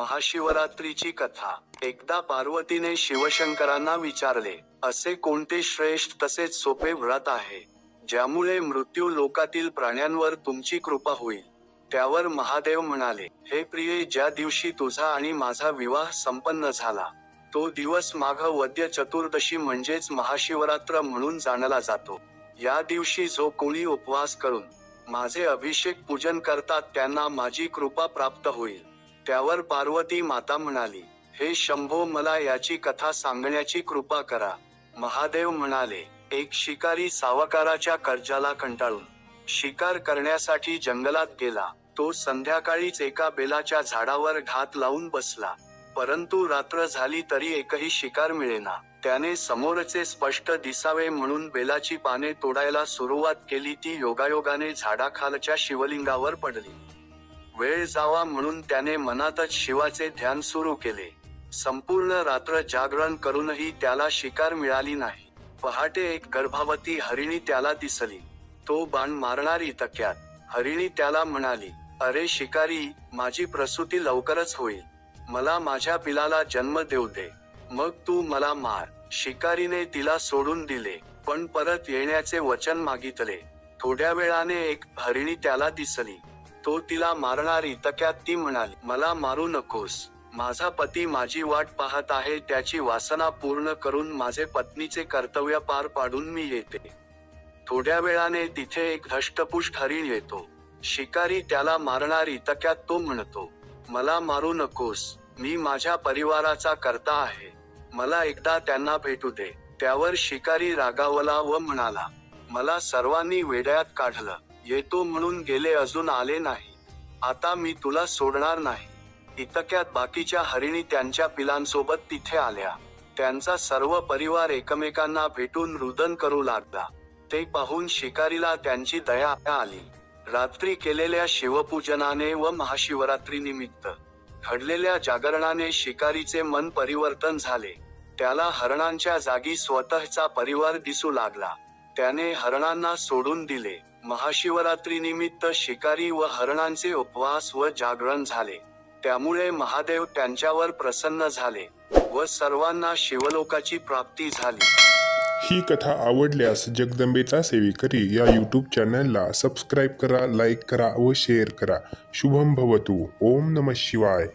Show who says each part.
Speaker 1: महाशिवरात्रीची कथा। एकदा पार्वतीने शिवशंकरांना विचारले, असे कोणते श्रेष्ठ तसेच सोपे व्रत आहे ज्यामुळे मृत्यू लोकातील प्राण्यांवर तुमची कृपा होईल? त्यावर महादेव म्हणाले, हे प्रिये, ज्या दिवशी तुझा आणि माझा विवाह संपन्न झाला तो दिवस माघ वद्य चतुर्दशी म्हणजेच महाशिवरात्र म्हणून जाणला जातो। या दिवशी जो कोणी उपवास करून माझे अभिषेक पूजन करतात त्यांना माझी कृपा प्राप्त होईल। त्यावर पार्वती माता म्हणाली, हे शंभो, मला याची कथा सांगण्याची कृपा करा। महादेव म्हणाले, एक शिकारी सावकाराच्या कर्जाला कंटाळून शिकार करण्यासाठी जंगलात गेला। तो संध्याकाळीच एका बेलाच्या झाडावर घात लावून बसला, परंतु रात्र झाली तरी एकही शिकार मिळेना। त्याने समोरचे स्पष्ट दिसावे म्हणून बेलाची पाने तोडायला सुरुवात केली। ती योगायोगाने झाडाखालच्या शिवलिंगावर पडली। वेळ जावा म्हणून त्याने मनातच शिवाचे ध्यान सुरू केले। संपूर्ण रात्र जागरण करूनही त्याला शिकार मिळाली नाही। पहाटे एक गर्भावती हरिणी त्याला दिसली। तो बाण मारणारी तक्यात हरिणी त्याला म्हणाली, अरे शिकारी, माझी प्रसूती लवकरच होईल, मला माझ्या पिलाला जन्म देऊ दे, मग तू मला मार। शिकारीने तिला सोडून दिले, पण परत येण्याचे वचन मागितले। थोड्या वेळाने एक हरिणी त्याला दिसली। तो तिला मारणार इतक्यात ती म्हणाली, मला मारू नकोस, माझा पती माझी वाट पाहत आहे, त्याची वासना पूर्ण करून माझे पत्नीचे कर्तव्य पार पाडून मी येते। थोड्या वेळाने तिथे एक धष्टपुष्ट हरिण येतो। शिकारी त्याला मारणार इतक्यात तो म्हणतो, मला मारू नकोस, मी माझ्या परिवाराचा कर्ता आहे, मला एकदा त्यांना भेटू दे। त्यावर शिकारी रागावला व म्हणाला, मला सर्वांनी वेड्यात काढलं, येतो म्हणून गेले, अजून आले नाही, आता मी तुला सोडणार नाही। इतक्यात बाकीच्या हरिणी त्यांच्या पिलांसोबत तिथे आल्या। त्यांचा सर्व परिवार एकमेकांना भेटून रुदन करू लागला। ते पाहून शिकारीला त्यांची दया आली। रात्री केलेल्या शिवपूजनाने व महाशिवरात्रीनिमित्त घडलेल्या जागरणाने शिकारीचे मन परिवर्तन झाले। त्याला हरणांच्या जागी स्वतःचा परिवार दिसू लागला। त्याने हरणांना सोडून दिले। महाशिवरात्रीनिमित्त शिकारी व हरणांचे उपवास व जागरण झाले, त्यामुळे महादेव त्यांच्यावर प्रसन्न झाले व सर्वांना शिवलोकाची प्राप्ती झाली।
Speaker 2: ही कथा आवडल्यास जगदंबेचा सेवेकरी या यूट्यूब चॅनलला सबस्क्राईब करा, लाईक करा व शेअर करा। शुभम भवतु। ओम नमः शिवाय।